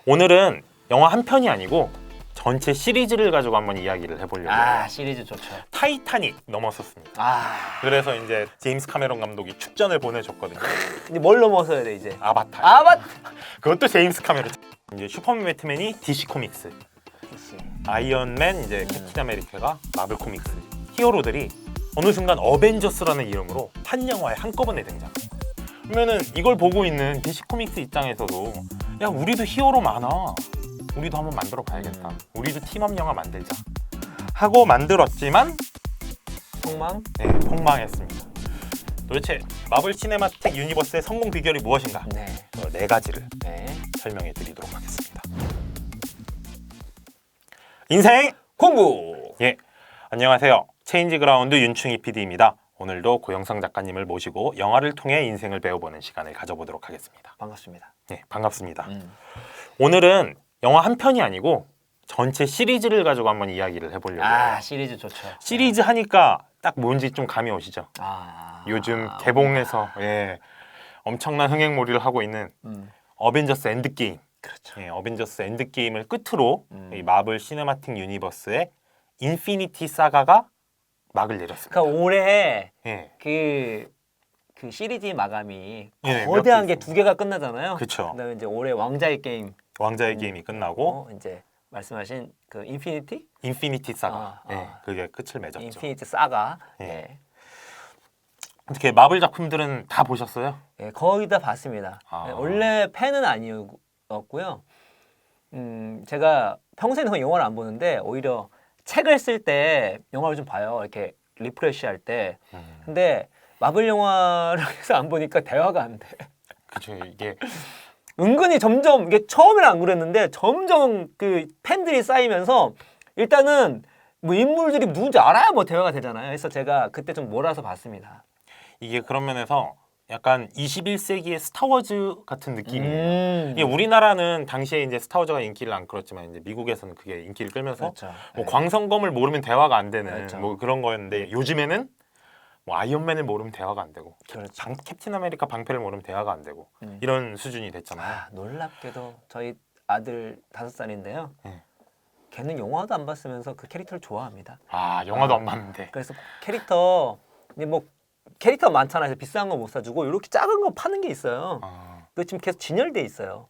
오늘은 영화 한 편이 아니고 전체 시리즈를 가지고 한번 이야기를 해보려고 해요. 시리즈 좋죠. 타이타닉 넘었었습니다. 그래서 이제 제임스 카메론 감독이 축전을 보내줬거든요. 근데 뭘 넘어서야 돼 이제? 아바타. 아바타. 그것도 제임스 카메론. 이제 슈퍼맨 배트맨이 DC 코믹스, 아이언맨 이제 캡틴 아메리카가 마블 코믹스. 히어로들이 어느 순간 어벤져스라는 이름으로 한 영화에 한꺼번에 등장. 그러면은 이걸 보고 있는 DC 코믹스 입장에서도 야 우리도 히어로 많아. 우리도 한번 만들어 봐야겠다. 우리도 팀업 영화 만들자 하고 만들었지만 폭망했습니다. 도대체 마블 시네마틱 유니버스의 성공 비결이 무엇인가? 네 가지를 설명해 드리도록 하겠습니다. 인생 공부! 안녕하세요. 체인지 그라운드 윤충희 PD입니다. 오늘도 고영상 작가님을 모시고 영화를 통해 인생을 배워보는 시간을 가져보도록 하겠습니다. 반갑습니다. 네, 반갑습니다. 오늘은 영화 한 편이 아니고 전체 시리즈를 가지고 한번 이야기를 해보려고 해요. 시리즈 좋죠. 시리즈 하니까 딱 뭔지 좀 감이 오시죠? 요즘 개봉해서 엄청난 흥행몰이를 하고 있는 어벤져스 엔드게임. 그렇죠. 어벤져스 엔드게임을 끝으로 이 마블 시네마틱 유니버스의 인피니티 사가가 막을 내렸습니다. 그러니까 올해 예. 그 시리즈 마감이 예, 거대한 몇 게 두 개가 끝나잖아요. 그쵸. 그다음에 이제 올해 왕자의 게임, 왕자의 게임이 끝나고 이제 말씀하신 그 인피니티 사가 그게 끝을 맺었죠. 인피니티 사가. 어떻게 마블 작품들은 다 보셨어요? 거의 다 봤습니다. 원래 팬은 아니었고요. 제가 평소에는 영화를 안 보는데 오히려 책을 쓸 때 영화를 좀 봐요. 이렇게 리프레시 할 때. 근데 마블 영화를 해서 안 보니까 대화가 안 돼. 그죠. 이게 은근히 점점 이게 처음에는 안 그랬는데 점점 그 팬들이 쌓이면서 일단은 뭐 인물들이 누군지 알아야 뭐 대화가 되잖아요. 그래서 제가 그때 좀 몰아서 봤습니다. 이게 그런 면에서 약간 21세기의 스타워즈 같은 느낌이에요. 이게 우리나라는 당시에 이제 스타워즈가 인기를 안 끌었지만 이제 미국에서는 그게 인기를 끌면서 뭐 광선검을 모르면 대화가 안 되는 뭐 그런 거였는데 요즘에는 뭐 아이언맨을 모르면 대화가 안 되고 캡틴 아메리카 방패를 모르면 대화가 안 되고 이런 수준이 됐잖아요. 놀랍게도 저희 아들 5살인데요. 걔는 영화도 안 봤으면서 그 캐릭터를 좋아합니다. 영화도 안 봤는데. 그래서 캐릭터 많잖아요. 비싼 거 못 사주고 이렇게 작은 거 파는 게 있어요. 그 지금 계속 진열돼 있어요.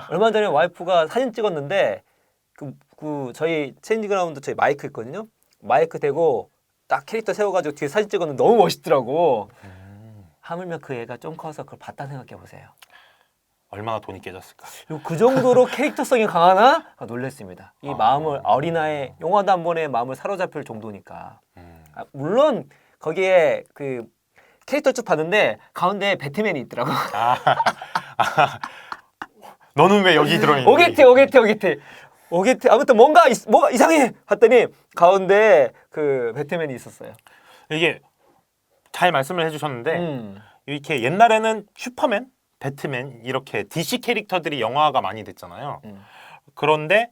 얼마 전에 와이프가 사진 찍었는데 그 저희 체인지 그라운드 저희 마이크 있거든요. 마이크 대고 딱 캐릭터 세워가지고 뒤에 사진 찍었는데 너무 멋있더라고. 하물며 그 애가 좀 커서 그걸 봤다 생각해 보세요. 얼마나 돈이 깨졌을까. 그 정도로 캐릭터성이 강하나? 놀랬습니다. 이 마음을 어린아이 영화도 한 번에 마음을 사로잡힐 정도니까. 물론 거기에 그 캐릭터 쭉 봤는데 가운데 배트맨이 있더라고. 너는 왜 여기 들어있니? 오게티 아무튼 뭐가 이상해 했더니 가운데 그 배트맨이 있었어요. 이게 잘 말씀을 해주셨는데 이렇게 옛날에는 슈퍼맨, 배트맨 이렇게 DC 캐릭터들이 영화가 많이 됐잖아요. 그런데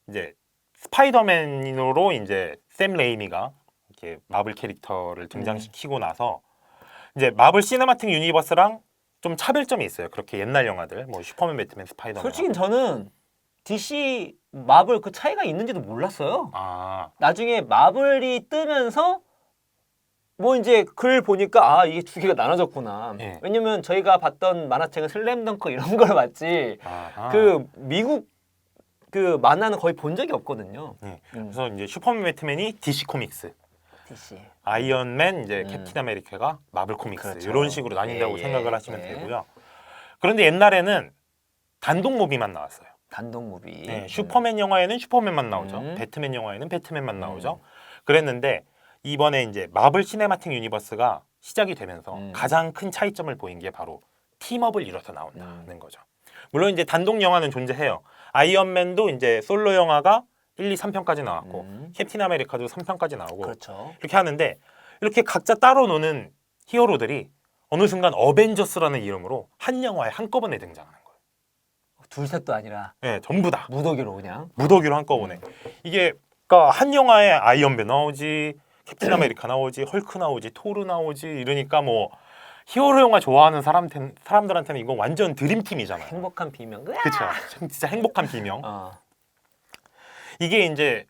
이제 스파이더맨으로 이제 샘 레이미가 이렇게 마블 캐릭터를 등장시키고 나서 이제 마블 시네마틱 유니버스랑 좀 차별점이 있어요. 그렇게 옛날 영화들 뭐 슈퍼맨, 배트맨, 스파이더맨. 솔직히 저는 DC 마블 그 차이가 있는지도 몰랐어요. 나중에 마블이 뜨면서 뭐 이제 글 보니까 이게 두 개가 나눠졌구나. 왜냐면 저희가 봤던 만화책은 슬램덩크 이런 걸 봤지. 그 미국 그 만화는 거의 본 적이 없거든요. 그래서 이제 슈퍼맨, 배트맨이 DC 코믹스. DC. 아이언맨 이제 캡틴 아메리카가 마블 코믹스. 이런 식으로 나뉜다고 생각을 하시면 되고요. 그런데 옛날에는 단독 무비만 나왔어요. 단독 무비. 슈퍼맨 영화에는 슈퍼맨만 나오죠. 배트맨 영화에는 배트맨만 나오죠. 그랬는데 이번에 이제 마블 시네마틱 유니버스가 시작이 되면서 가장 큰 차이점을 보인 게 바로 팀업을 이뤄서 나온다는 거죠. 물론 이제 단독 영화는 존재해요. 아이언맨도 이제 솔로 영화가 1, 2, 3편까지 나왔고 캡틴 아메리카도 3편까지 나오고 이렇게 하는데 이렇게 각자 따로 노는 히어로들이 어느 순간 어벤져스라는 이름으로 한 영화에 한꺼번에 등장하는 거예요. 둘 셋도 아니라 전부 다 무더기로 그냥 무더기로 한꺼번에. 이게 그러니까 한 영화에 아이언맨 나오지, 캡틴 아메리카 나오지, 헐크 나오지, 토르 나오지 이러니까 뭐 히어로 영화 좋아하는 사람들한테는 이건 완전 드림팀이잖아요. 행복한 비명. 그렇죠. 진짜 행복한 비명. 어. 이게 이제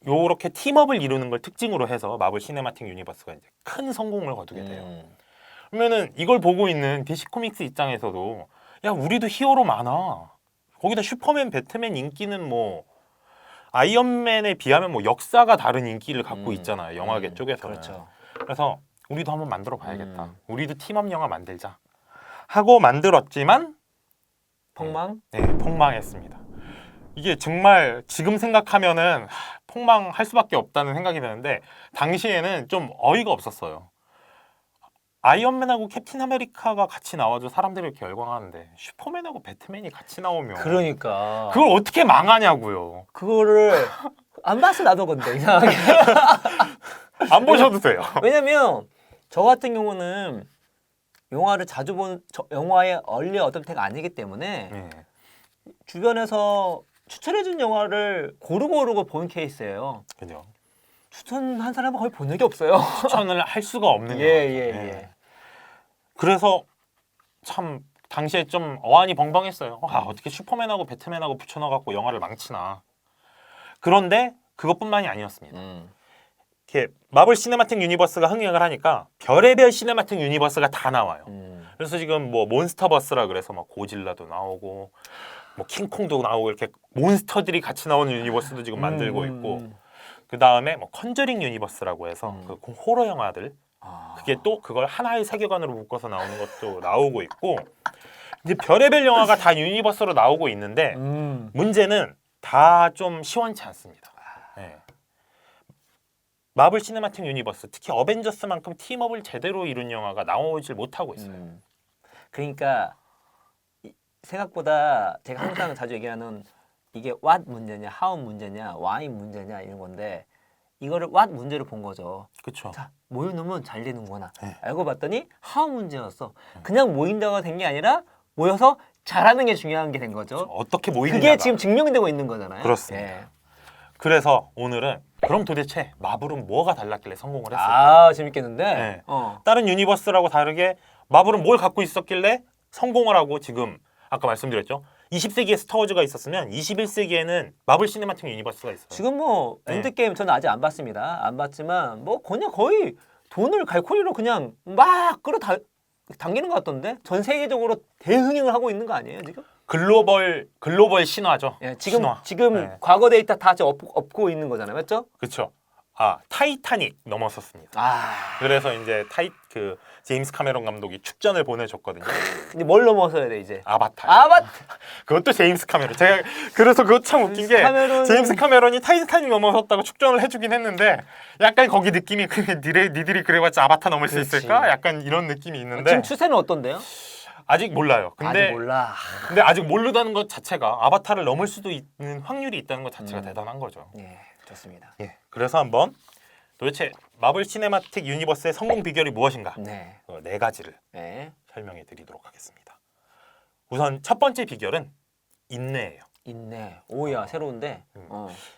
요렇게 팀업을 이루는 걸 특징으로 해서 마블 시네마틱 유니버스가 이제 큰 성공을 거두게 돼요. 그러면은 이걸 보고 있는 DC 코믹스 입장에서도 야 우리도 히어로 많아. 거기다 슈퍼맨, 배트맨 인기는 뭐 아이언맨에 비하면 뭐 역사가 다른 인기를 갖고 있잖아요. 영화계 쪽에서는. 그렇죠. 그래서 우리도 한번 만들어 봐야겠다. 우리도 팀업 영화 만들자 하고 만들었지만 폭망? 네, 폭망했습니다. 이게 정말 지금 생각하면은 폭망할 수밖에 없다는 생각이 드는데 당시에는 좀 어이가 없었어요. 아이언맨하고 캡틴 아메리카가 같이 나와도 사람들이 이렇게 열광하는데 슈퍼맨하고 배트맨이 같이 나오면 그러니까 그걸 어떻게 망하냐고요. 그거를 안 봤어 나도 근데 이상하게. 안 보셔도 돼요. 왜냐면 저 같은 경우는 영화를 자주 본 영화의 얼리 어댑터가 아니기 때문에 네. 주변에서 추천해준 영화를 고르고 본 케이스예요. 그죠. 추천한 사람은 거의 본 적이 없어요. 추천을 할 수가 없는 예, 영화죠. 예, 네. 예. 그래서 참 당시에 좀 어안이 벙벙했어요. 어떻게 슈퍼맨하고 배트맨하고 붙여넣어갖고 영화를 망치나. 그런데 그것뿐만이 아니었습니다. 이렇게 마블 시네마틱 유니버스가 흥행을 하니까 별의별 시네마틱 유니버스가 다 나와요. 그래서 지금 뭐 몬스터버스라 그래서 막 고질라도 나오고 뭐 킹콩도 나오고 이렇게 몬스터들이 같이 나오는 유니버스도 지금 만들고 있고 그 다음에 뭐 컨저링 유니버스라고 해서 그 호러 영화들 그게 또 그걸 하나의 세계관으로 묶어서 나오는 것도 나오고 있고 이제 별의별 영화가 다 유니버스로 나오고 있는데 문제는 다 좀 시원치 않습니다. 네. 마블 시네마틱 유니버스 특히 어벤져스만큼 팀업을 제대로 이룬 영화가 나오질 못하고 있어요. 그러니까 생각보다 제가 항상 자주 얘기하는 이게 what 문제냐, how 문제냐, why 문제냐 이런 건데 이거를 what 문제로 본 거죠. 그렇죠. 자, 모여놓으면 잘 되는구나. 네. 알고 봤더니 how 문제였어. 그냥 모인다가 된 게 아니라 모여서 잘하는 게 중요한 게 된 거죠. 어떻게 모이느냐가. 그게 지금 증명이 되고 있는 거잖아요. 그렇습니다. 예. 그래서 오늘은 그럼 도대체 마블은 뭐가 달랐길래 성공을 했을까? 아, 재밌겠는데. 네. 어. 다른 유니버스라고 다르게 마블은 뭘 갖고 있었길래 성공을 하고 지금 아까 말씀드렸죠. 20세기에 스타워즈가 있었으면 21세기에는 마블 시네마틱 유니버스가 있어요. 지금 뭐 네. 엔드게임 저는 아직 안 봤습니다. 안 봤지만 뭐 그냥 거의 돈을 갈코리로 그냥 막 당기는 것 같던데 전 세계적으로 대흥행을 하고 있는 거 아니에요 지금? 글로벌 신화죠. 예, 지금 신화. 지금 네. 과거 데이터 다 업고 있는 거잖아요, 맞죠? 그렇죠. 타이타닉 넘었었습니다. 그래서 이제 그 제임스 카메론 감독이 축전을 보내줬거든요. 이제 뭘 넘어서야 돼 이제? 아바타. 그것도 제임스 카메론. 제가 그래서 그거 참 웃긴 게 제임스 카메론이 타이타닉 넘어섰다고 축전을 해주긴 했는데 약간 거기 느낌이 니들이 그래봤자 아바타 넘을 수 그렇지. 있을까? 약간 이런 느낌이 있는데 지금 추세는 어떤데요? 아직 몰라요. 아직 몰라. 근데 아직 모르다는 것 자체가 아바타를 넘을 수도 있는 확률이 있다는 것 자체가 대단한 거죠. 예, 좋습니다. 예. 그래서 한번 도대체 마블 시네마틱 유니버스의 성공 비결이 무엇인가? 네. 네 가지를 네. 설명해 드리도록 하겠습니다. 우선 첫 번째 비결은 인내예요. 있네. 오야 새로운데.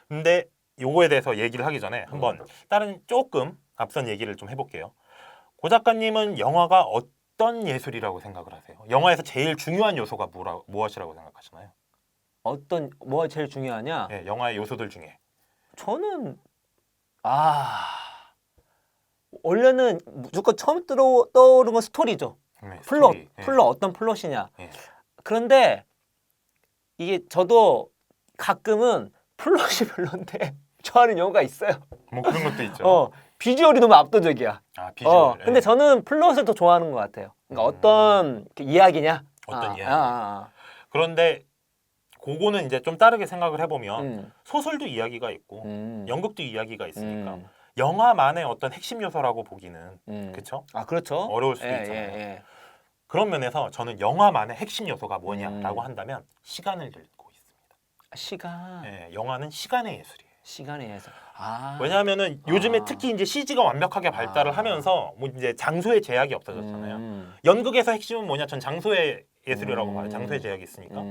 근데 요거에 대해서 얘기를 하기 전에 한번 다른 조금 앞선 얘기를 좀 해볼게요. 고 작가님은 영화가 어떤 예술이라고 생각을 하세요? 영화에서 제일 중요한 요소가 무엇이라고 생각하시나요? 뭐가 제일 중요하냐? 네, 영화의 요소들 중에. 저는 원래는 무조건 처음 떠오르는 건 스토리죠. 네, 플롯, 스토리. 네. 플롯 어떤 플롯이냐. 네. 그런데 이게 저도 가끔은 플롯이 별론데 좋아하는 영화가 있어요. 뭐 그런 것도 있죠. 비주얼이 너무 압도적이야. 비주얼. 근데 저는 플롯을 더 좋아하는 것 같아요. 그러니까 어떤 이야기냐. 어떤 이야기. 그런데 그거는 이제 좀 다르게 생각을 해보면 소설도 이야기가 있고 연극도 이야기가 있으니까 영화만의 어떤 핵심 요소라고 보기는 그렇죠? 그렇죠. 어려울 수도 있잖아요. 그런 면에서 저는 영화만의 핵심 요소가 뭐냐라고 한다면 시간을 들고 있습니다. 시간. 네, 영화는 시간의 예술이에요. 시간에 의해서. 왜냐하면은 요즘에 특히 이제 CG가 완벽하게 발달을 하면서 뭐 이제 장소의 제약이 없어졌잖아요. 연극에서 핵심은 뭐냐? 전 장소의 예술이라고 봐요. 장소의 제약이 있으니까.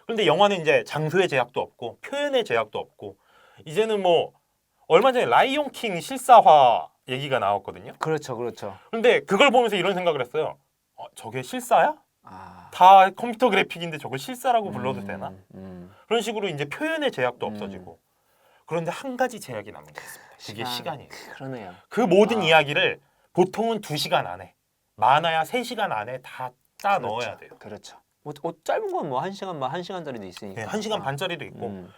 그런데 영화는 이제 장소의 제약도 없고 표현의 제약도 없고 이제는 뭐 얼마 전에 라이온 킹 실사화 얘기가 나왔거든요. 그렇죠, 그렇죠. 근데 그걸 보면서 이런 생각을 했어요. 저게 실사야? 아, 다 컴퓨터 그래픽인데 저걸 실사라고 불러도 되나? 음. 그런 식으로 이제 표현의 제약도 없어지고. 그런데 한 가지 제약이 남은 게 있습니다. 그게 시간이에요. 그러네요. 그 모든 이야기를 보통은 2시간 안에, 많아야 3시간 안에 다 따 넣어야 돼요. 그렇죠. 짧은 건 뭐 1시간, 뭐 1시간짜리도 있으니까. 네, 1시간 반짜리도 있고. 음.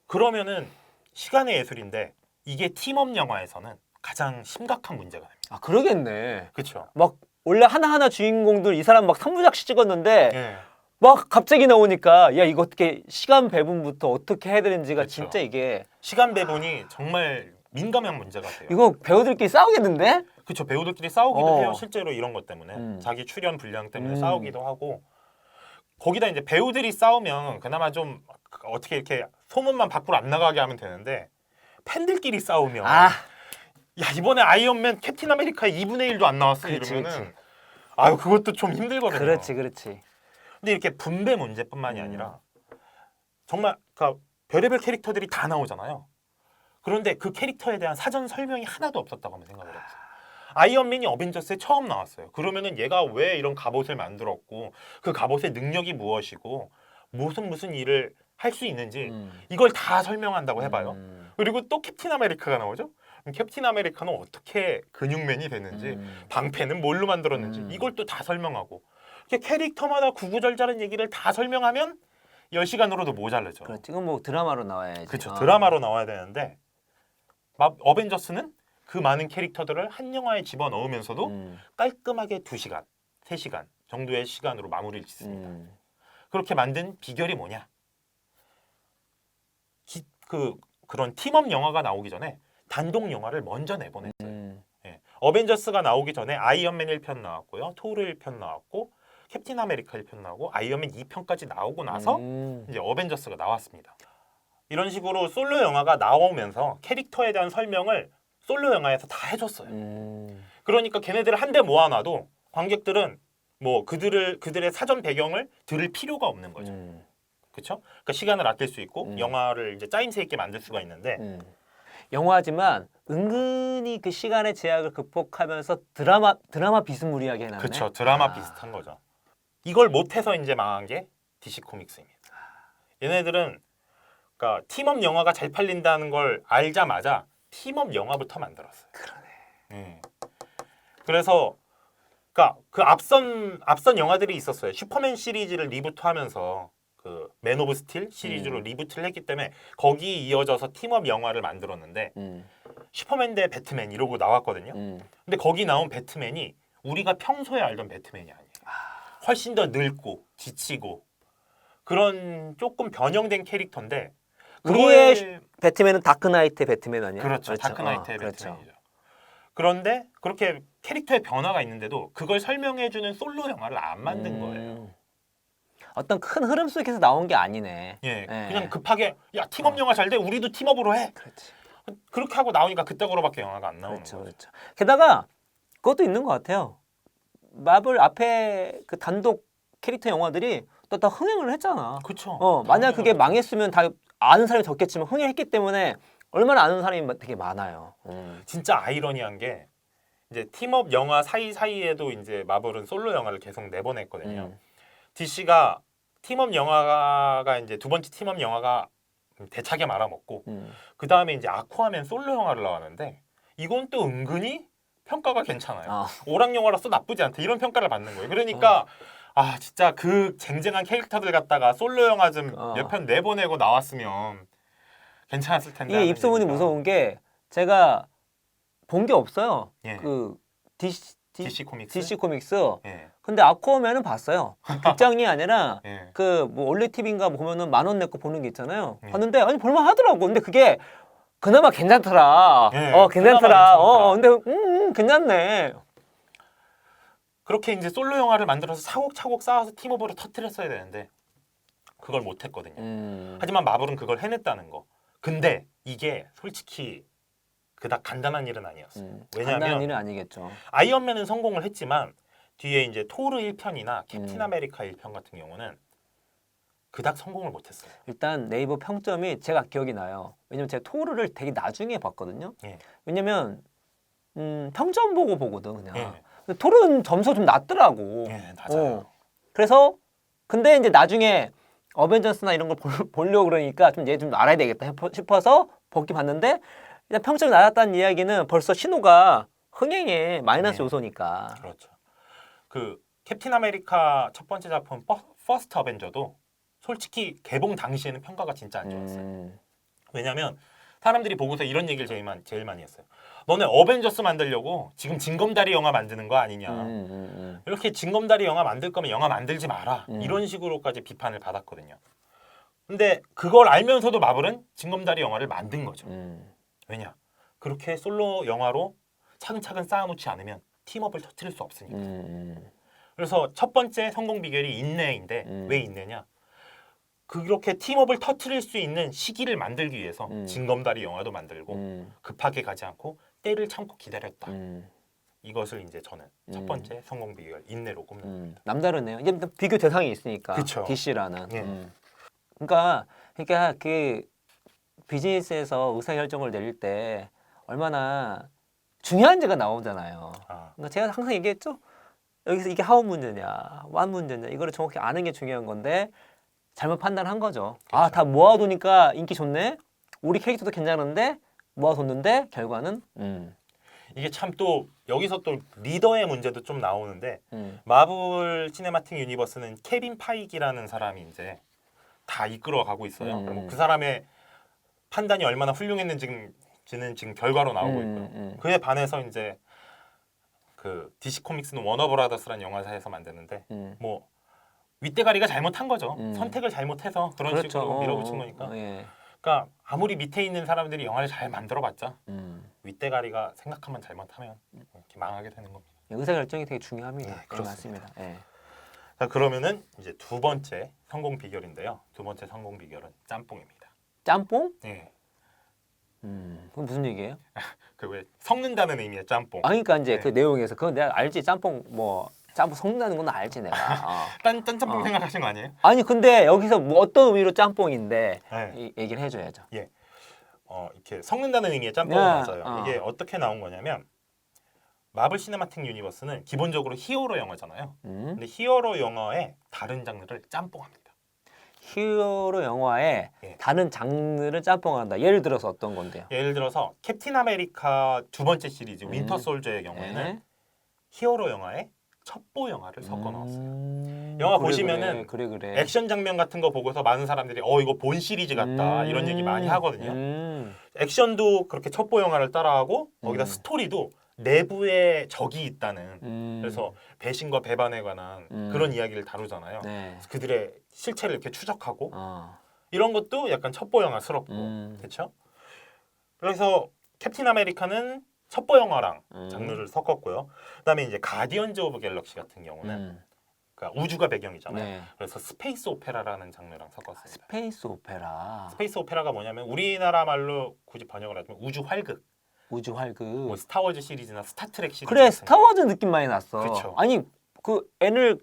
그러면은 시간의 예술인데 이게 팀업 영화에서는 가장 심각한 문제가 됩니다. 아, 그러겠네. 그렇죠. 막 원래 하나하나 주인공들 이 사람 막 3부작씩 찍었는데 예. 막 갑자기 나오니까 야 이거 어떻게 시간 배분부터 어떻게 해야 되는지가 그쵸. 진짜 이게 시간 배분이 정말 민감한 문제가 돼요. 이거 배우들끼리 싸우겠는데? 그렇죠. 배우들끼리 싸우기도 어. 해요. 실제로 이런 것 때문에 자기 출연 분량 때문에 음. 싸우기도 하고 거기다 이제 배우들이 싸우면 그나마 좀 어떻게 이렇게 소문만 밖으로 안 나가게 하면 되는데 팬들끼리 싸우면 아, 야 이번에 아이언맨 캡틴 아메리카의 2분의 1도 안 나왔어 그렇지, 이러면은 그렇지. 아유 그것도 좀 힘들거든요. 그렇지, 그렇지. 근데 이렇게 분배 문제뿐만이 아니라 정말 그러니까 별의별 캐릭터들이 다 나오잖아요. 그런데 그 캐릭터에 대한 사전 설명이 하나도 없었다고 한번 생각을 해보세요. 아이언맨이 어벤져스에 처음 나왔어요. 그러면은 얘가 왜 이런 갑옷을 만들었고 그 갑옷의 능력이 무엇이고 무슨 일을 할 수 있는지 이걸 다 설명한다고 해봐요. 그리고 또 캡틴 아메리카가 나오죠. 그럼 캡틴 아메리카는 어떻게 근육맨이 됐는지 방패는 뭘로 만들었는지 이걸 또 다 설명하고 이렇게 캐릭터마다 구구절절한 얘기를 다 설명하면 10시간으로도 모자르죠. 그렇지. 이건 뭐 드라마로 나와야지. 그렇죠. 드라마로 나와야 되는데 어벤져스는 그 많은 캐릭터들을 한 영화에 집어넣으면서도 깔끔하게 2시간, 3시간 정도의 시간으로 마무리를 짓습니다. 그렇게 만든 비결이 뭐냐? 그런 팀업 영화가 나오기 전에 단독 영화를 먼저 내보냈어요. 예. 어벤져스가 나오기 전에 아이언맨 1편 나왔고요. 토르 1편 나왔고 캡틴 아메리카 1편 나오고 아이언맨 2편까지 나오고 나서 이제 어벤져스가 나왔습니다. 이런 식으로 솔로 영화가 나오면서 캐릭터에 대한 설명을 솔로 영화에서 다 해줬어요. 그러니까 걔네들을 한데 모아놔도 관객들은 뭐 그들의 사전 배경을 들을 필요가 없는 거죠. 그렇죠? 그러니까 시간을 아낄 수 있고 영화를 이제 짜임새 있게 만들 수가 있는데 영화지만 은근히 그 시간의 제약을 극복하면서 드라마 비스무리하게 해놨네. 그렇죠. 드라마 비슷한 거죠. 이걸 못해서 이제 망한 게 DC 코믹스입니다. 얘네들은 그러니까 팀업 영화가 잘 팔린다는 걸 알자마자 팀업 영화부터 만들었어요. 그러네. 그래서 그러니까 그 앞선 영화들이 있었어요. 슈퍼맨 시리즈를 리부트하면서 그 맨 오브 스틸 시리즈로 리부트를 했기 때문에 거기에 이어져서 팀업 영화를 만들었는데 슈퍼맨 대 배트맨 이러고 나왔거든요. 근데 거기 나온 배트맨이 우리가 평소에 알던 배트맨이 아니에요. 훨씬 더 늙고 지치고 그런 조금 변형된 캐릭터인데 우리의 배트맨은 다크나이트의 배트맨 아니야? 그렇죠. 다크나이트의 그렇죠. 배트맨이죠. 그런데 그렇게 캐릭터의 변화가 있는데도 그걸 설명해주는 솔로 영화를 안 만든 거예요. 어떤 큰 흐름 속에서 나온 게 아니네. 예, 그냥 급하게 야 팀업 영화 잘 돼, 우리도 팀업으로 해. 그렇지. 그렇게 하고 나오니까 그때그로밖에 영화가 안 나오는 그렇죠, 거죠. 그렇죠. 게다가 그것도 있는 것 같아요. 마블 앞에 그 단독 캐릭터 영화들이 또 다 흥행을 했잖아. 그렇죠. 만약 그게 망했으면 다 아는 사람이 적겠지만 흥행했기 때문에 얼마나 아는 사람이 되게 많아요. 진짜 아이러니한 게 이제 팀업 영화 사이사이에도 이제 마블은 솔로 영화를 계속 내보냈거든요. DC가 팀업 영화가 이제 두 번째 팀업 영화가 대차게 말아먹고 그 다음에 이제 아쿠아맨 솔로 영화를 나왔는데 이건 또 은근히 평가가 괜찮아요. 오락 영화로서 나쁘지 않다 이런 평가를 받는 거예요. 그러니까 아 진짜 그 쟁쟁한 캐릭터들 갖다가 솔로 영화 좀 몇 편 내보내고 나왔으면 괜찮았을 텐데. 이게 입소문이 무서운 게 제가 본 게 없어요. 예. 그 DC 코믹스. DC 코믹스. 예. 근데 아쿠아맨은 봤어요. 극장이 아니라 예. 그 뭐 올리 TV인가 보면은 10,000원 내고 보는 게 있잖아요. 봤는데 아니 볼만 하더라고. 근데 그게 그나마 괜찮더라. 예, 괜찮더라. 그나마 근데 괜찮네. 그렇게 이제 솔로 영화를 만들어서 차곡차곡 쌓아서 팀업으로 터뜨렸어야 되는데 그걸 못했거든요. 하지만 마블은 그걸 해냈다는 거. 근데 이게 솔직히 그닥 간단한 일은 아니었어요. 간단한 왜냐하면 일은 아니겠죠. 아이언맨은 성공을 했지만 뒤에 이제 토르 1편이나 캡틴 아메리카 1편 같은 경우는 그닥 성공을 못했어요. 일단 네이버 평점이 제가 기억이 나요. 왜냐면 제가 토르를 되게 나중에 봤거든요. 예. 왜냐면 평점 보고 보거든 그냥. 예. 근데 톨은 점수가 좀 낮더라고. 예, 맞아요. 그래서 근데 이제 나중에 어벤져스나 이런 걸 보려고 그러니까 좀 얘 좀 알아야 되겠다 싶어서 보기 봤는데 일단 평점이 낮았다는 이야기는 벌써 신호가 흥행에 마이너스 네. 요소니까. 그렇죠. 그 캡틴 아메리카 첫 번째 작품 퍼스트 어벤져도 솔직히 개봉 당시에는 평가가 진짜 안 좋았어요. 왜냐면 사람들이 보고서 이런 얘기를 제일 많이 했어요. 너네 어벤져스 만들려고 지금 징검다리 영화 만드는 거 아니냐. 이렇게 징검다리 영화 만들 거면 영화 만들지 마라. 이런 식으로까지 비판을 받았거든요. 근데 그걸 알면서도 마블은 징검다리 영화를 만든 거죠. 왜냐? 그렇게 솔로 영화로 차근차근 쌓아놓지 않으면 팀업을 터뜨릴 수 없으니까. 그래서 첫 번째 성공 비결이 인내인데 왜 인내냐? 그렇게 팀업을 터뜨릴 수 있는 시기를 만들기 위해서 징검다리 영화도 만들고 급하게 가지 않고 때를 참고 기다렸다. 이것을 이제 저는 첫 번째 성공 비결 인내로 꼽는. 남다르네요. 이제 비교 대상이 있으니까. 그쵸. DC라는. 예. 그러니까 그 비즈니스에서 의사결정을 내릴 때 얼마나 중요한지가 나오잖아요. 그러니까 제가 항상 얘기했죠. 여기서 이게 하우 문제냐, 완 문제냐 이거를 정확히 아는 게 중요한 건데 잘못 판단한 거죠. 아, 다 모아두니까 인기 좋네. 우리 캐릭터도 괜찮은데 모아뒀는데 결과는 이게 참 또 여기서 또 리더의 문제도 좀 나오는데 마블 시네마틱 유니버스는 케빈 파이기라는 사람이 이제 다 이끌어가고 있어요. 그리고 그 사람의 판단이 얼마나 훌륭했는지는 지금 결과로 나오고 있고요. 그에 반해서 이제 그 DC 코믹스는 워너브라더스라는 영화사에서 만드는데 뭐 윗대가리가 잘못한 거죠. 선택을 잘못해서 그런 그렇죠. 식으로 밀어붙인 거니까. 예. 그러니까 아무리 밑에 있는 사람들이 영화를 잘 만들어봤자 윗대가리가 생각하면 잘못하면 이렇게 망하게 되는 겁니다. 의사결정이 되게 중요합니다. 네, 그렇습니다. 맞습니다. 예. 자, 그러면은 이제 두 번째 성공 비결인데요. 두 번째 성공 비결은 짬뽕입니다. 짬뽕? 네. 그건 무슨 얘기예요? 그 왜 섞는다는 의미의 짬뽕. 아, 그러니까 이제 네. 그 내용에서 그건 내가 알지. 짬뽕 짬뽕 섞는다는 건 알지 내가. 딴 짬뽕 생각하신 거 아니에요? 아니 근데 여기서 뭐 어떤 의미로 짬뽕인데 네. 얘기를 해줘야죠. 이렇게 섞는다는 의미의 짬뽕을 네. 맞아요. 이게 어떻게 나온 거냐면 마블 시네마틱 유니버스는 기본적으로 히어로 영화잖아요. 근데 히어로 영화의 다른 장르를 짬뽕합니다. 히어로 영화에 예. 다른 장르를 짬뽕한다. 예를 들어서 어떤 건데요? 예를 들어서 캡틴 아메리카 두 번째 시리즈 윈터 솔저의 경우에는 예. 히어로 영화에 첩보 영화를 섞어 넣었어요. 그래, 영화 보시면은 그래. 액션 장면 같은 거 보고서 많은 사람들이 이거 본 시리즈 같다 이런 얘기 많이 하거든요. 액션도 그렇게 첩보 영화를 따라하고 거기다 스토리도 내부에 적이 있다는 그래서 배신과 배반에 관한 그런 이야기를 다루잖아요. 네. 그들의 실체를 이렇게 추적하고 이런 것도 약간 첩보 영화스럽고 그렇죠? 그래서 캡틴 아메리카는 첩보 영화랑 장르를 섞었고요. 그다음에 이제 가디언즈 오브 갤럭시 같은 경우는 그러니까 우주가 배경이잖아요. 네. 그래서 스페이스 오페라라는 장르랑 섞었습니다. 스페이스 오페라. 스페이스 오페라가 뭐냐면 우리나라 말로 굳이 번역을 하자면 우주 활극. 우주 활극. 뭐 스타워즈 시리즈나 스타트렉 시리즈. 그래 같은 스타워즈 느낌 많이 났어. 그쵸. 아니 그 애를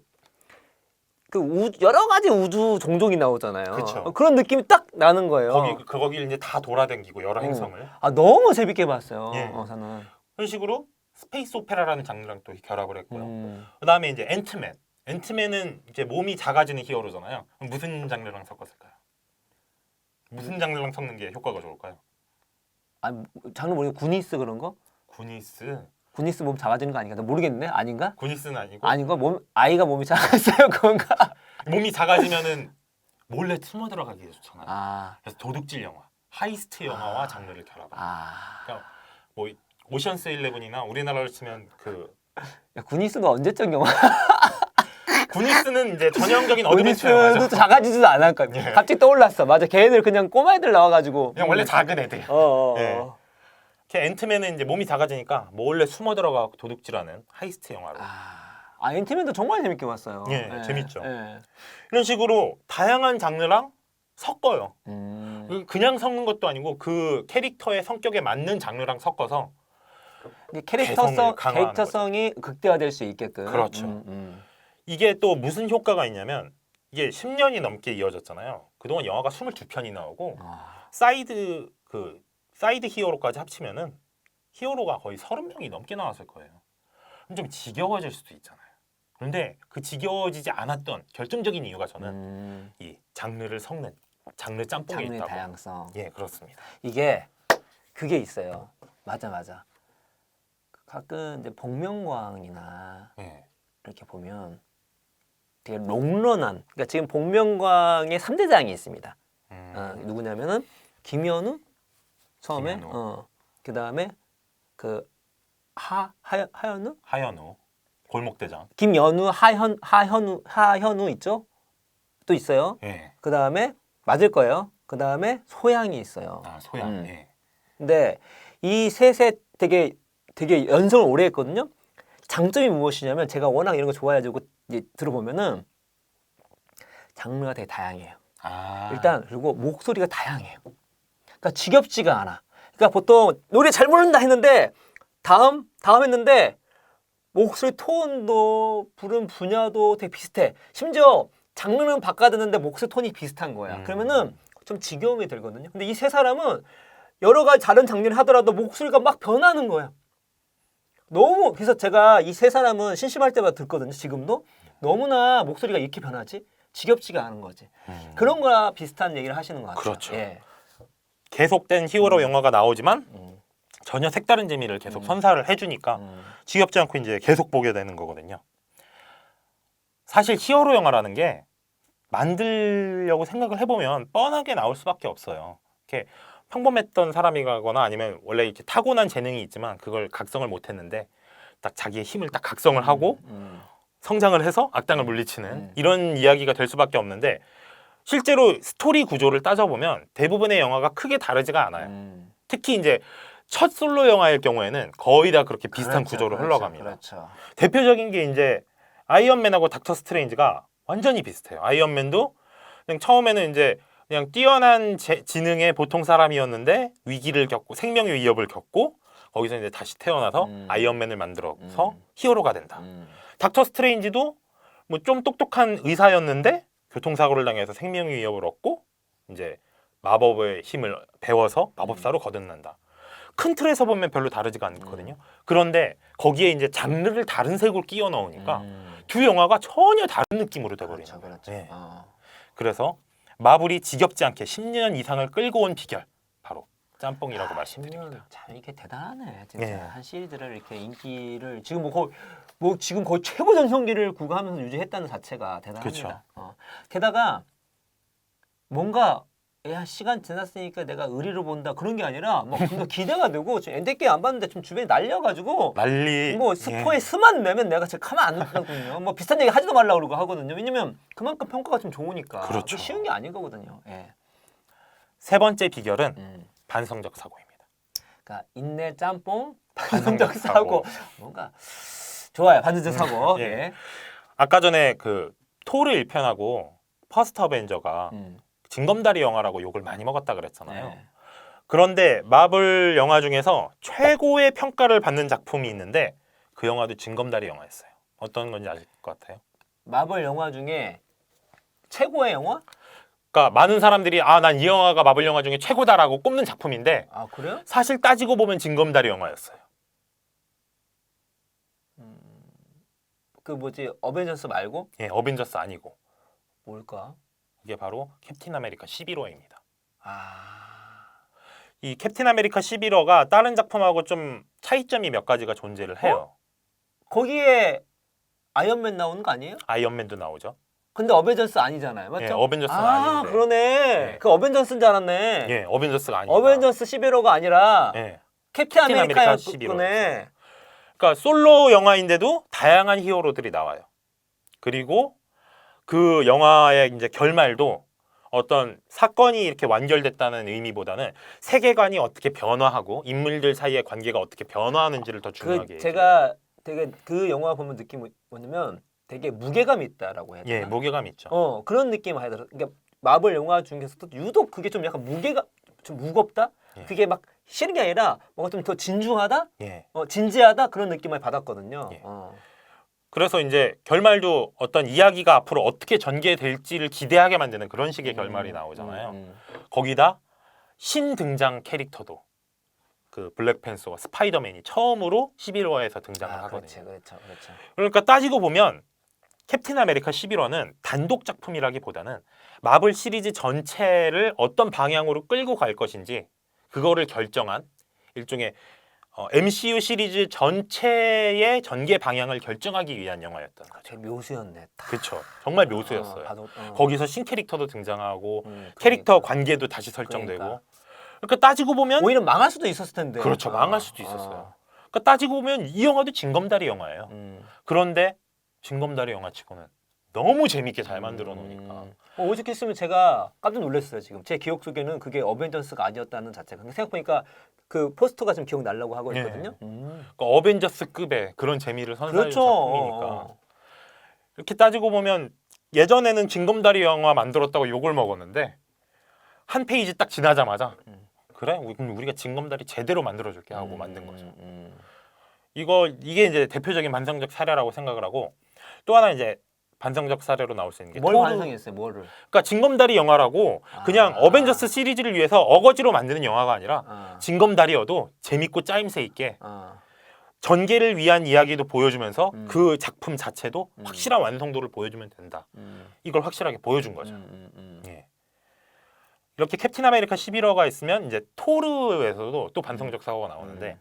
여러 가지 우주 종족이 나오잖아요. 그쵸. 그런 느낌이 딱 나는 거예요. 거기를 이제 다 돌아다니고 여러 행성을. 아 너무 재밌게 봤어요. 예. 저는. 그런 식으로 스페이스 오페라라는 장르랑 또 결합을 했고요. 그다음에 이제 앤트맨. 앤트맨은 이제 몸이 작아지는 히어로잖아요. 그럼 무슨 장르랑 섞었을까요? 무슨 장르랑 섞는 게 효과가 좋을까요? 아 장르 모르겠 구니스 그런 거? 구니스. 구니스 몸 작아지는 거 아닌가? 나 모르겠네. 아닌가? 구니스는 아니고. 아닌가? 아이가 몸이 작았어요. 그건가? 몸이 작아지면은 몰래 숨어 들어가기 좋잖아요. 아. 그래서 도둑질 영화, 하이스트 영화와 장르를 결합. 그러니까 뭐 오션스 11이나 우리나라로 치면 그 야, 구니스가 언제적 영화? 구니스는 이제 전형적인 어드벤처 영화죠. 구니스도 작아지지도 않았까. 예. 갑자기 떠올랐어. 맞아. 걔네들 그냥 꼬마애들 나와가지고. 그냥 원래 작은 애들. 예. 앤트맨은 이제 몸이 작아지니까 몰래 숨어 들어가 도둑질하는 하이스트 영화로. 앤트맨도 정말 재밌게 봤어요. 예, 재밌죠. 이런 식으로 다양한 장르랑 섞어요. 그냥 섞는 것도 아니고 그 캐릭터의 성격에 맞는 장르랑 섞어서 개성을 강화하는 캐릭터성이 극대화될 수 있게끔. 그렇죠. 이게 또 무슨 효과가 있냐면 이게 10년이 넘게 이어졌잖아요. 그동안 영화가 22편이 나오고 사이드 히어로까지 합치면은 히어로가 거의 30명이 넘게 나왔을 거예요. 그럼 좀 지겨워질 수도 있잖아요. 그런데 그 지겨워지지 않았던 결정적인 이유가 저는 이 장르를 섞는 장르 짬뽕에 장르의 있다고. 다양성. 예, 그렇습니다. 이게 그게 있어요. 맞아. 가끔 이제 복면가왕이나 예. 이렇게 보면 되게 롱런한. 그러니까 지금 복면가왕의 3대장이 있습니다. 누구냐면은 김현우 처음에 김현우. 그 다음에 그 하현우 하현우 골목대장. 김연우 하현우 있죠? 또 있어요. 예. 그 다음에 맞을 거예요. 그 다음에 소양이 있어요. 아, 소양. 예. 근데 이 셋에 되게 연성을 오래 했거든요. 장점이 무엇이냐면 제가 워낙 이런 거 좋아해가지고 이제 들어보면은 장르가 되게 다양해요. 아. 일단 그리고 목소리가 다양해요. 그러니까 지겹지가 않아. 그러니까 보통 노래 잘 부른다 했는데 다음 했는데 목소리 톤도 부른 분야도 되게 비슷해. 심지어 장르는 바꿔듣는데 목소리 톤이 비슷한 거야. 그러면은 좀 지겨움이 들거든요. 근데 이 세 사람은 여러 가지 다른 장르를 하더라도 목소리가 막 변하는 거야. 너무 그래서 제가 이 세 사람은 심심할 때마다 듣거든요. 지금도 너무나 목소리가 이렇게 변하지 지겹지가 않은 거지. 그런 거랑 비슷한 얘기를 하시는 것 같아요. 그렇죠. 예. 계속된 히어로 영화가 나오지만 전혀 색다른 재미를 계속 선사를 해주니까 지겹지 않고 이제 계속 보게 되는 거거든요. 사실 히어로 영화라는 게 만들려고 생각을 해보면 뻔하게 나올 수밖에 없어요. 이렇게 평범했던 사람이거나 아니면 원래 이렇게 타고난 재능이 있지만 그걸 각성을 못했는데 딱 자기의 힘을 딱 각성을 하고 성장을 해서 악당을 물리치는 이런 이야기가 될 수밖에 없는데 실제로 스토리 구조를 따져보면 대부분의 영화가 크게 다르지가 않아요. 특히 이제 첫 솔로 영화일 경우에는 거의 다 그렇게 비슷한 구조로 흘러갑니다. 그렇죠. 대표적인 게 이제 아이언맨하고 닥터 스트레인지가 완전히 비슷해요. 아이언맨도 그냥 처음에는 이제 그냥 뛰어난 지능의 보통 사람이었는데 위기를 겪고 생명의 위협을 겪고 거기서 이제 다시 태어나서 아이언맨을 만들어서 히어로가 된다. 닥터 스트레인지도 뭐 좀 똑똑한 의사였는데 교통사고를 당해서 생명의 위협을 얻고 이제 마법의 힘을 배워서 마법사로 거듭난다. 큰 틀에서 보면 별로 다르지가 않거든요. 그런데 거기에 이제 장르를 다른 색으로 끼워 넣으니까 두 영화가 전혀 다른 느낌으로 돼버리는 거예요. 그렇죠. 네. 그래서 마블이 지겹지 않게 10년 이상을 끌고 온 비결 바로 짬뽕이라고 말씀드립니다. 참 이게 대단하네. 진짜 네. 한 시리즈를 이렇게 인기를 지금 지금 거의 최고 전성기를 구가하면서 유지했다는 자체가 대단합니다. 그렇죠. 게다가 뭔가 야 시간 지났으니까 내가 의리로 본다 그런 게 아니라 막 좀 더 기대가 되고 지금 엔드게임 안 봤는데 좀 주변에 난려가지고 난리. 뭐 스포에 스만 내면 내가 진짜 가만 안 둔다거든요. 뭐 비슷한 얘기 하지도 말라고 그러고 하거든요. 왜냐면 그만큼 평가가 좀 좋으니까. 그렇죠. 쉬운 게 아닌 거거든요. 예. 세 번째 비결은 반성적 사고입니다. 그러니까 인내 짬뽕 반성적 사고 뭔가 좋아요. 반성적 사고. 예. 예. 아까 전에 그 토르 1편하고 퍼스트 어벤져가 징검다리 영화라고 욕을 많이 먹었다 그랬잖아요. 네. 그런데 마블 영화 중에서 최고의 평가를 받는 작품이 있는데 그 영화도 징검다리 영화였어요. 어떤 건지 아실 것 같아요? 마블 영화 중에 최고의 영화? 그러니까 많은 사람들이 난 이 영화가 마블 영화 중에 최고다라고 꼽는 작품인데 아 그래요? 사실 따지고 보면 징검다리 영화였어요. 그 뭐지 어벤져스 말고 예, 어벤져스 아니고 뭘까? 이게 바로 캡틴 아메리카 11호입니다. 아 이 캡틴 아메리카 11호가 다른 작품하고 좀 차이점이 몇 가지가 존재를 해요. 거기에 아이언맨 나오는 거 아니에요? 아이언맨도 나오죠. 근데 어벤져스 아니잖아요, 맞죠? 예, 어벤져스는 아닌데. 그러네. 예. 그 어벤져스인 줄 알았네. 예, 어벤져스가 아니고. 어벤져스 11호가 아니라 예. 캡틴 캡틴 아메리카 아메리카였구네. 그러니까 솔로 영화인데도 다양한 히어로들이 나와요. 그리고 그 영화의 이제 결말도 어떤 사건이 이렇게 완결됐다는 의미보다는 세계관이 어떻게 변화하고 인물들 사이의 관계가 어떻게 변화하는지를 더 중요하게 제가 되게 그 영화 보면 느낌이 뭐냐면 되게 무게감이 있다라고 해야 되나? 예, 무게감 있죠. 그런 느낌을 하더라고요. 그러니까 마블 영화 중에서도 유독 그게 좀 약간 무게가 좀 무겁다? 예. 그게 막 싫은 게 아니라 뭔가 좀 더 진중하다? 예. 진지하다? 그런 느낌을 받았거든요. 예. 그래서 이제 결말도 어떤 이야기가 앞으로 어떻게 전개될지를 기대하게 만드는 그런 식의 결말이 나오잖아요. 거기다 신등장 캐릭터도 그 블랙팬서와 스파이더맨이 처음으로 11화에서 등장을 하거든요. 그렇죠. 그러니까 따지고 보면 캡틴 아메리카 11화는 단독 작품이라기보다는 마블 시리즈 전체를 어떤 방향으로 끌고 갈 것인지 그거를 결정한 일종의 MCU 시리즈 전체의 전개 방향을 결정하기 위한 영화였던 거죠. 되게 묘수였네. 그렇죠. 정말 묘수였어요. 거기서 신캐릭터도 등장하고 캐릭터 관계도 다시 설정되고. 그러니까 따지고 보면 오히려 망할 수도 있었을 텐데. 그렇죠. 망할 수도 있었어요. 그러니까 따지고 보면 이 영화도 징검다리 영화예요. 그런데 징검다리 영화치고는 너무 재밌게 잘 만들어 놓으니까. 오죽했으면 제가 깜짝 놀랐어요. 지금 제 기억 속에는 그게 어벤져스가 아니었다는 자체가. 생각해보니까 그 포스터가 좀 기억 나려고 하고 있거든요. 그러니까 어벤져스급의 그런 재미를 선사하는 그렇죠. 작품이니까. 이렇게 따지고 보면 예전에는 징검다리 영화 만들었다고 욕을 먹었는데 한 페이지 딱 지나자마자 그래? 그럼 우리가 징검다리 제대로 만들어줄게 하고 만든 거죠. 이게 이제 대표적인 반성적 사례라고 생각을 하고 또 하나 이제 반성적 사례로 나올 수 있는 게 뭘 반성했어요? 뭐를? 그러니까 징검다리 영화라고 그냥 어벤져스 시리즈를 위해서 어거지로 만드는 영화가 아니라 징검다리여도 재밌고 짜임새 있게 전개를 위한 이야기도 보여주면서 그 작품 자체도 확실한 완성도를 보여주면 된다. 이걸 확실하게 보여준 거죠. 예. 이렇게 캡틴 아메리카 11화가 있으면 이제 토르에서도 또 반성적 사고가 나오는데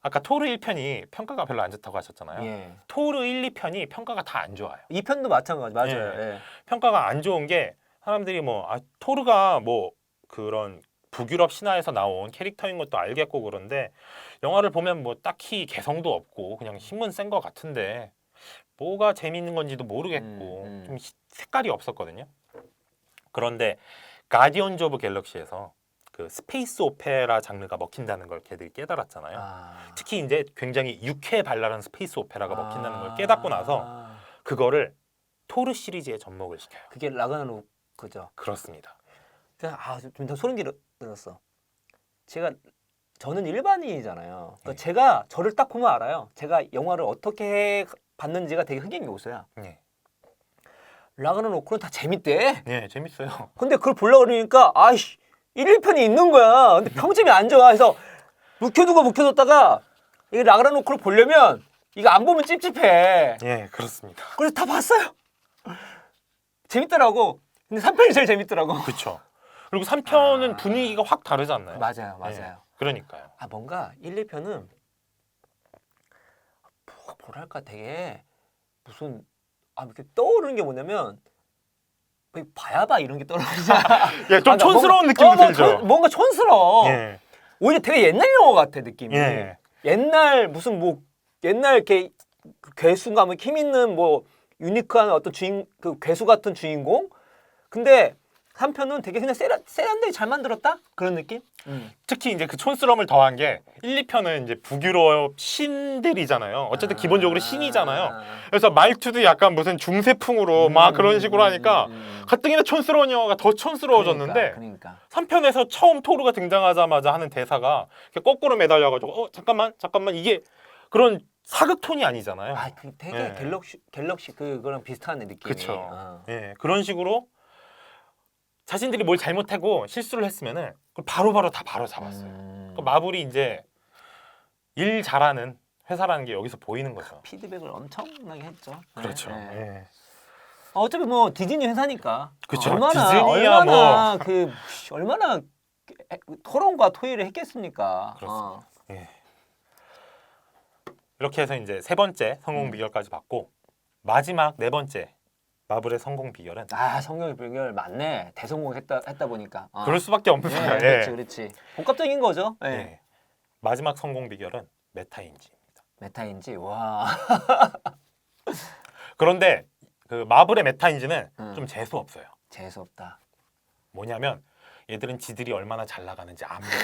아까 토르 1편이 평가가 별로 안 좋다고 하셨잖아요. 예. 토르 1, 2편이 평가가 다 안 좋아요. 2편도 마찬가지. 맞아요. 예. 예. 평가가 안 좋은 게 사람들이 토르가 뭐 그런 북유럽 신화에서 나온 캐릭터인 것도 알겠고 그런데 영화를 보면 뭐 딱히 개성도 없고 그냥 힘은 센 것 같은데 뭐가 재밌는 건지도 모르겠고 좀 색깔이 없었거든요. 그런데 가디언즈 오브 갤럭시에서 그 스페이스 오페라 장르가 먹힌다는 걸 걔들이 깨달았잖아요. 특히 이제 굉장히 유쾌발랄한 스페이스 오페라가 먹힌다는 걸 깨닫고 나서 그거를 토르 시리즈에 접목을 시켜요. 그게 라그나로크 그죠? 그렇습니다. 좀 더 소름 돋았어. 저는 일반인이잖아요. 그러니까 네. 제가 저를 딱 보면 알아요. 제가 영화를 어떻게 봤는지가 되게 흥행 요소야. 네. 라그나로크는 다 재밌대. 네, 재밌어요. 근데 그걸 보려고 그러니까 아이씨 1, 2편이 있는 거야. 근데 평점이 안 좋아. 그래서 묵혀두다가 이 라그나로크를 보려면 이거 안 보면 찝찝해. 예, 그렇습니다. 그래서 다 봤어요. 재밌더라고. 근데 3편이 제일 재밌더라고. 그렇죠. 그리고 3편은 분위기가 확 다르지 않나요? 맞아요. 예, 그러니까요. 뭔가 1, 2편은 뭐랄까 되게 무슨 이렇게 떠오르는 게 뭐냐면 바야바 이런 게 떠오르지. 예, 좀 촌스러운 느낌이 들죠. 뭔가 촌스러워. 예. 오히려 되게 옛날 영화 같아 느낌이. 예. 옛날 무슨 옛날 이렇게 괴수가 힘 있는 유니크한 어떤 그 괴수 같은 주인공. 근데 3편은 되게 그냥 세련되게 잘 만들었다 그런 느낌. 특히 이제 그 촌스러움을 더한 게 1, 2편은 이제 북유럽 신들이잖아요. 어쨌든 기본적으로 신이잖아요. 그래서 말투도 약간 무슨 중세풍으로 막 그런 식으로 하니까 가뜩이나 촌스러운 영화가 더 촌스러워졌는데 그러니까. 3편에서 처음 토르가 등장하자마자 하는 대사가 이렇게 거꾸로 매달려가지고 잠깐만 이게 그런 사극 톤이 아니잖아요. 그 되게 예. 갤럭시 그거랑 비슷한 느낌이. 그렇죠. 예, 그런 식으로 자신들이 뭘 잘못하고 실수를 했으면은 그걸 바로 잡았어요. 그러니까 마블이 이제 일 잘하는 회사라는 게 여기서 보이는 거죠. 피드백을 엄청나게 했죠. 그렇죠. 네. 예. 어차피 디즈니 회사니까. 그쵸. 얼마나 디즈니야 얼마나 토론과 토의를 했겠습니까. 그렇습니다. 예. 이렇게 해서 이제 세 번째 성공 비결까지 봤고 마지막 네 번째 마블의 성공 비결은 성공의 비결 맞네. 대성공했다 보니까. 그럴 수밖에 없는 거예요. 예. 그렇지. 복합적인 거죠. 예. 예. 마지막 성공 비결은 메타인지입니다. 메타인지 와. 그런데 그 마블의 메타인지는 좀 재수 없어요. 재수 없다. 뭐냐면 얘들은 지들이 얼마나 잘 나가는지 압니다.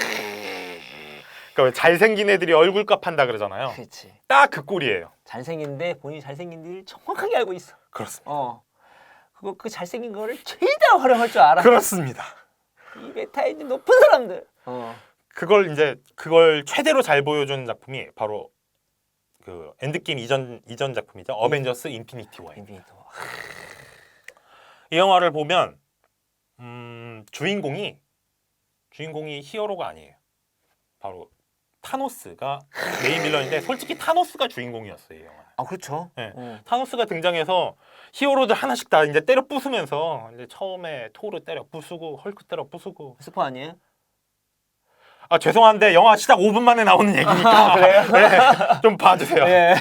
그러니까 왜 잘생긴 애들이 얼굴값 한다 그러잖아요. 그렇지. 딱 그 꼴이에요. 잘생긴데 본인이 잘생긴 일 정확하게 알고 있어. 그렇습니다. 그 잘생긴 거를 최대한 활용할 줄 알아. 그렇습니다. 이 메타인지 높은 사람들. 그걸 최대로 잘 보여준 작품이 바로 그 엔드게임 이전 작품이죠. 어벤져스 인피니티 워입니다. 이 영화를 보면 주인공이 히어로가 아니에요. 바로 타노스가 메인 빌런인데 솔직히 타노스가 주인공이었어요, 이 영화. 아 그렇죠. 네. 타노스가 등장해서 히어로들 하나씩 다 이제 때려 부수면서 이제 처음에 토르 때려 부수고 헐크 때려 부수고. 스포 아니에요? 아 죄송한데 영화 시작 5분 만에 나오는 얘기니까 그래요? 네, 좀 봐주세요. 예.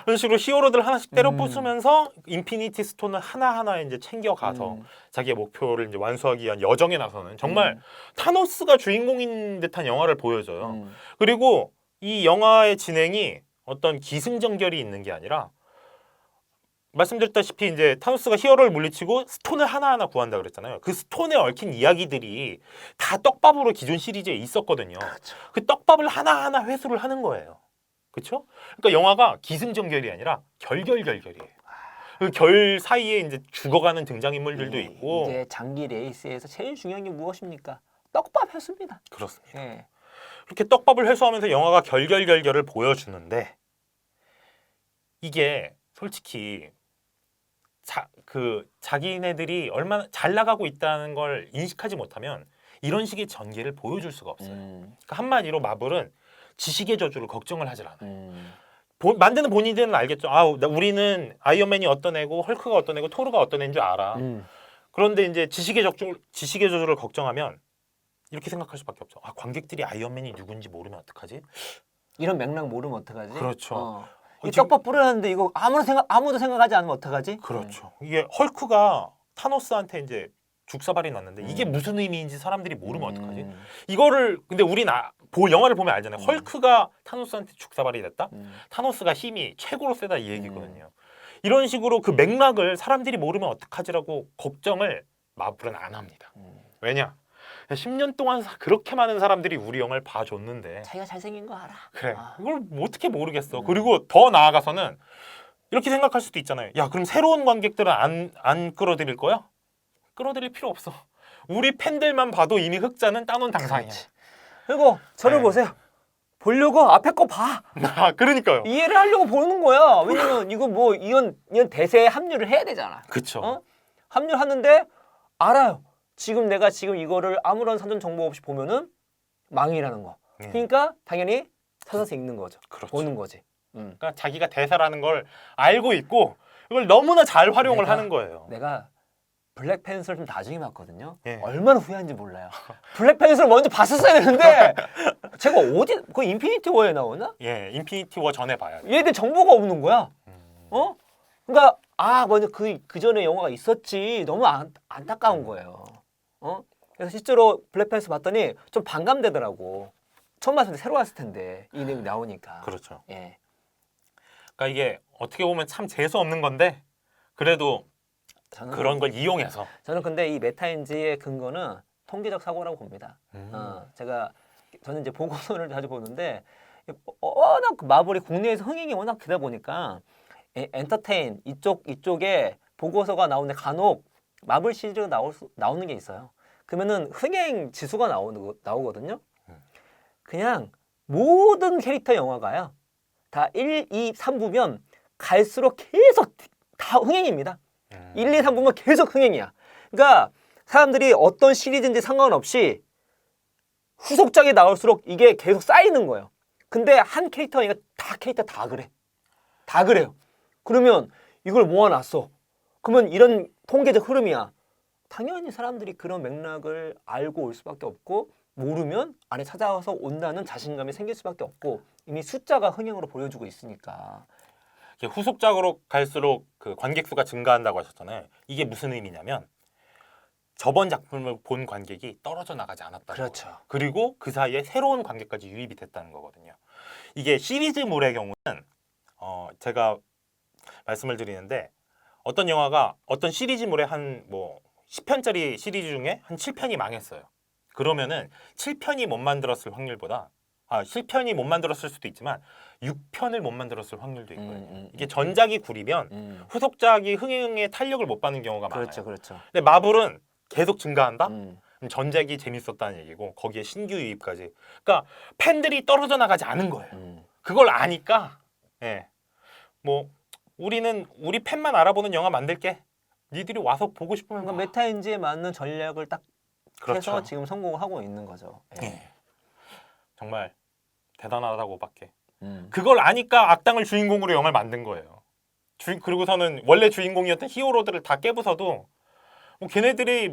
그런 식으로 히어로들 하나씩 때려 부수면서 인피니티 스톤을 하나하나 이제 챙겨가서 자기의 목표를 이제 완수하기 위한 여정에 나서는 정말 타노스가 주인공인 듯한 영화를 보여줘요. 그리고 이 영화의 진행이 어떤 기승전결이 있는 게 아니라 말씀드렸다시피 이제 타노스가 히어로를 물리치고 스톤을 하나하나 구한다 그랬잖아요. 그 스톤에 얽힌 이야기들이 다 떡밥으로 기존 시리즈에 있었거든요. 그렇죠. 그 떡밥을 하나하나 회수를 하는 거예요. 그렇죠? 그러니까 영화가 기승전결이 아니라 결결결결이에요. 그 결 사이에 이제 죽어가는 등장인물들도 있고. 이제 장기 레이스에서 제일 중요한 게 무엇입니까? 떡밥 회수입니다. 그렇습니다. 예. 그렇게 떡밥을 회수하면서 영화가 결결결결을 보여주는데 이게 솔직히 자기네들이 얼마나 잘 나가고 있다는 걸 인식하지 못하면 이런 식의 전개를 보여줄 수가 없어요. 그러니까 한마디로 마블은 지식의 저주를 걱정을 하질 않아요. 만드는 본인들은 알겠죠. 우리는 아이언맨이 어떤 애고 헐크가 어떤 애고 토르가 어떤 애인 줄 알아. 그런데 이제 지식의 저주를 걱정하면 이렇게 생각할 수밖에 없죠. 관객들이 아이언맨이 누군지 모르면 어떡하지? 이런 맥락 모르면 어떡하지? 그렇죠. 이 떡밥 뿌려놨는데 이거 아무도 생각하지 않으면 어떡하지? 그렇죠. 이게 헐크가 타노스한테 이제 죽사발이 났는데 이게 무슨 의미인지 사람들이 모르면 어떡하지? 이거를 근데 우린 영화를 보면 알잖아요. 헐크가 타노스한테 죽사발이 됐다? 타노스가 힘이 최고로 세다 이 얘기거든요. 이런 식으로 그 맥락을 사람들이 모르면 어떡하지라고 걱정을 마블은 안 합니다. 왜냐? 10년 동안 그렇게 많은 사람들이 우리 영화를 봐줬는데 자기가 잘생긴 거 알아. 그래. 이걸 어떻게 모르겠어. 그리고 더 나아가서는 이렇게 생각할 수도 있잖아요. 야, 그럼 새로운 관객들은 안 끌어들일 거야? 끌어들일 필요 없어. 우리 팬들만 봐도 이미 흑자는 따놓은 당상이야. 그리고 저를 네. 보세요. 보려고 앞에 거 봐. 그러니까요. 이해를 하려고 보는 거야. 왜냐면 이거 뭐 이건 대세에 합류를 해야 되잖아. 그렇죠. 합류하는데 알아요. 내가 이거를 아무런 사전 정보 없이 보면은 망이라는 거. 그러니까 당연히 찾아서 읽는 거죠. 그렇죠. 보는 거지. 그러니까 자기가 대사라는 걸 알고 있고 이걸 너무나 잘 활용을 하는 거예요. 내가 블랙팬서를 좀 나중에 봤거든요. 예. 얼마나 후회한지 몰라요. 블랙팬서를 먼저 봤었어야 되는데 제가 그 인피니티 워에 나오나? 예, 인피니티 워 전에 봐야 돼. 얘들 정보가 없는 거야. 그러니까 먼저 그 전에 영화가 있었지. 너무 안타까운 거예요. 그래서 실제로 블랙팬서 봤더니 좀 반감되더라고. 처음 봤을 때 새로 왔을 텐데 이 내용이 나오니까. 그렇죠. 예. 그러니까 이게 어떻게 보면 참 재수 없는 건데 그래도 그런 걸 이용해서 저는 근데 이 메타인지의 근거는 통계적 사고라고 봅니다. 저는 이제 보고서를 자주 보는데 워낙 마블이 국내에서 흥행이 워낙 되다 보니까 엔터테인 이쪽에 보고서가 나오는데 간혹 마블 시리즈가 나오는 게 있어요. 그러면은 흥행 지수가 나오거든요. 그냥 모든 캐릭터 영화가요. 다 1, 2, 3부면 갈수록 계속 다 흥행입니다. 1, 2, 3부면 계속 흥행이야. 그러니까 사람들이 어떤 시리즈인지 상관없이 후속작이 나올수록 이게 계속 쌓이는 거예요. 근데 한 캐릭터가 캐릭터 다 그래. 다 그래요. 그러면 이걸 모아놨어. 그러면 이런 통계적 흐름이야. 당연히 사람들이 그런 맥락을 알고 올 수밖에 없고 모르면 안에 찾아와서 온다는 자신감이 생길 수밖에 없고 이미 숫자가 흥행으로 보여주고 있으니까. 후속작으로 갈수록 그 관객 수가 증가한다고 하셨잖아요. 이게 무슨 의미냐면 저번 작품을 본 관객이 떨어져 나가지 않았다는 그렇죠. 거예요. 그리고 그 사이에 새로운 관객까지 유입이 됐다는 거거든요. 이게 시리즈물의 경우는 제가 말씀을 드리는데 어떤 영화가 어떤 시리즈물의 한 10편짜리 시리즈 중에 한 7편이 망했어요. 그러면은 7편이 못 만들었을 확률보다 7편이 못 만들었을 수도 있지만 6편을 못 만들었을 확률도 있거든요. 이게 전작이 구리면 후속작이 흥행에 탄력을 못 받는 경우가 많아요. 그렇죠. 근데 마블은 계속 증가한다? 그럼 전작이 재밌었다는 얘기고 거기에 신규 유입까지. 그러니까 팬들이 떨어져 나가지 않은 거예요. 그걸 아니까 우리 팬만 알아보는 영화 만들게. 니들이 와서 보고 싶으면 그러니까 메타인지에 맞는 전략을 딱 그렇죠. 해서 지금 성공하고 있는 거죠. 정말 대단하다고밖에. 그걸 아니까 악당을 주인공으로 영화를 만든 거예요. 그리고서는 원래 주인공이었던 히어로들을 다 깨부숴도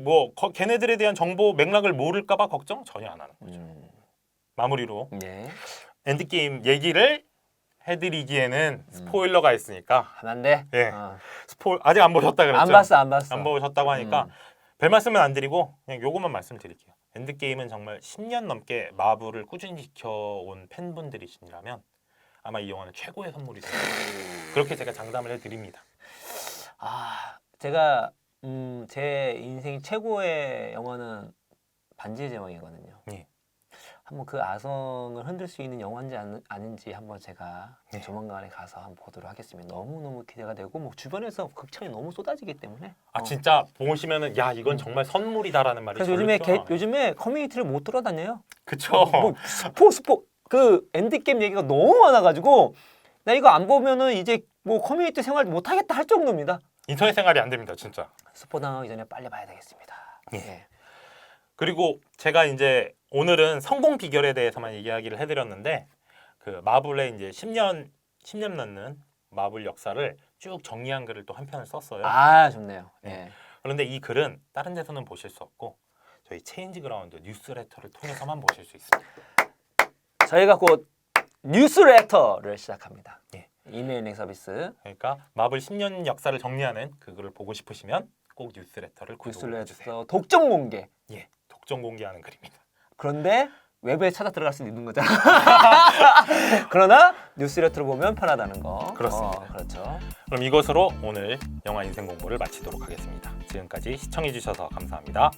뭐 걔네들에 대한 정보 맥락을 모를까봐 걱정 전혀 안 하는 거죠. 마무리로 예. 엔드게임 얘기를 해드리기에는 스포일러가 있으니까 하면 안 돼. 예. 어. 아직 안 보셨다 그랬죠? 안 봤어. 안 보셨다고 하니까 별 말씀은 안 드리고 그냥 요것만 말씀드릴게요. 엔드게임은 정말 10년 넘게 마블을 꾸준히 지켜온 팬분들이시라면 아마 이 영화는 최고의 선물이 될 거예요. 그렇게 제가 장담을 해드립니다. 제가 제 인생 최고의 영화는 반지의 제왕이거든요. 예. 한번 그 아성을 흔들 수 있는 영화인지 아닌지 한번 제가 네. 조만간에 가서 한번 보도록 하겠습니다. 너무너무 기대가 되고 뭐 주변에서 극찬이 너무 쏟아지기 때문에 진짜 보시면은 야 이건 정말 선물이다라는 말이 그래서 요즘에 커뮤니티를 못 돌아다녀요. 그쵸. 뭐 스포 그 엔드게임 얘기가 너무 많아가지고 나 이거 안 보면은 이제 뭐 커뮤니티 생활 못 하겠다 할 정도입니다. 인터넷 생활이 안 됩니다, 진짜. 스포 당하기 전에 빨리 봐야 되겠습니다. 예. 그리고 제가 이제 오늘은 성공 비결에 대해서만 이야기를 해드렸는데 그 마블의 이제 10년 넘는 마블 역사를 쭉 정리한 글을 또 한 편을 썼어요. 좋네요. 네. 그런데 이 글은 다른 데서는 보실 수 없고 저희 체인지 그라운드 뉴스레터를 통해서만 보실 수 있습니다. 저희가 곧 뉴스레터를 시작합니다. 예. 이메일 서비스. 그러니까 마블 10년 역사를 정리하는 그 글을 보고 싶으시면 꼭 뉴스레터를 구독해 주세요. 뉴스레터 독점 공개. 예, 독점 공개하는 글입니다. 그런데 웹에 찾아 들어갈 수 있는 거잖아. 그러나 뉴스레터로 보면 편하다는 거. 그렇습니다. 그렇죠. 그럼 이것으로 오늘 영화 인생 공부를 마치도록 하겠습니다. 지금까지 시청해 주셔서 감사합니다.